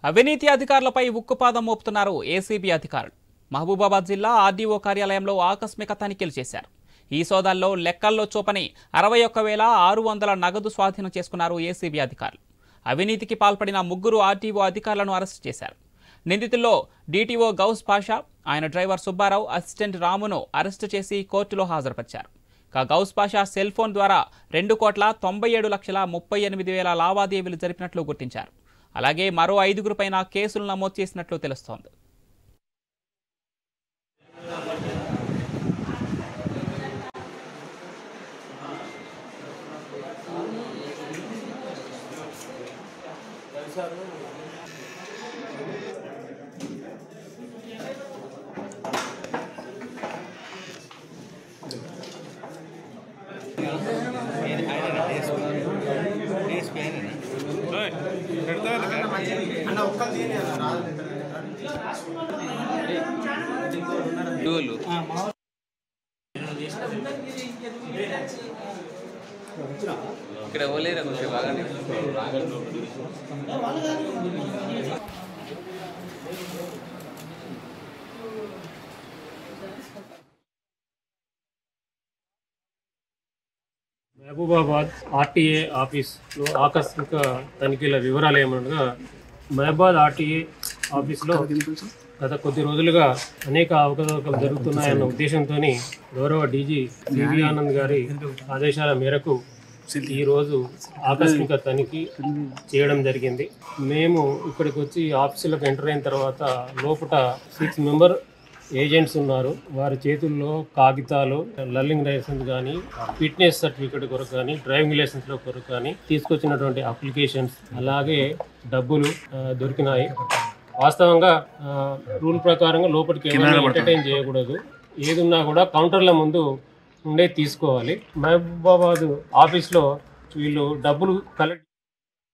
అవినీతి అధికారులపై ఉక్కుపాదం మోపుతున్నారు ఏసీబీ అధికారులు. మహబూబాబాద్ జిల్లా ఆర్డీఓ కార్యాలయంలో ఆకస్మిక తనిఖీలు చేశారు. ఈ సోదాల్లో లెక్కల్లో చూపని 61,600 నగదు స్వాధీనం చేసుకున్నారు ఏసీబీ అధికారులు. అవినీతికి పాల్పడిన 3 ఆర్టీఓ అధికారులను అరెస్టు చేశారు. నిందితుల్లో డీటీఓ గౌస్ పాషా, ఆయన డ్రైవర్ సుబ్బారావు, అసిస్టెంట్ రామును అరెస్టు చేసి కోర్టులో హాజరుపరిచారు. గౌస్ పాషా సెల్ ఫోన్ ద్వారా 2,97,38,000 లావాదేవీలు జరిపినట్లు గుర్తించారు. అలాగే మరో 5గురిపైన కేసులు నమోదు చేసినట్లు తెలుస్తోంది. ఇక్కడ ఓలేరా కొంచెం బాగానే మహబూబాబాద్ ఆర్టీఏ ఆఫీస్లో ఆకస్మిక తనిఖీల వివరాలు ఏమనగా, మహబూబాబాద్ ఆర్టీఏ ఆఫీస్లో గత కొద్ది రోజులుగా అనేక అవకతవకలు జరుగుతున్నాయన్న ఉద్దేశంతో గౌరవ డీజీ సివి ఆనంద్ గారి ఆదేశాల మేరకు ఈరోజు ఆకస్మిక తనిఖీ చేయడం జరిగింది. మేము ఇక్కడికి వచ్చి ఆఫీసులకు ఎంటర్ అయిన తర్వాత లోపల 6 మెంబర్ ఏజెంట్స్ ఉన్నారు. వారి చేతుల్లో కాగితాలు, లర్నింగ్ లైసెన్స్ కానీ, ఫిట్నెస్ సర్టిఫికేట్ కొరకు కానీ, డ్రైవింగ్ లైసెన్స్ కొరకు కానీ తీసుకొచ్చినటువంటి అప్లికేషన్స్, అలాగే డబ్బులు దొరికినాయి. వాస్తవంగా రూల్ ప్రకారంగా లోపలికి ఎంటర్టైన్ చేయకూడదు. ఏదున్నా కూడా కౌంటర్ల ముందు ఉండే తీసుకోవాలి. మహబూబాబాద్ ఆఫీస్లో వీళ్ళు డబ్బులు కలెక్ట్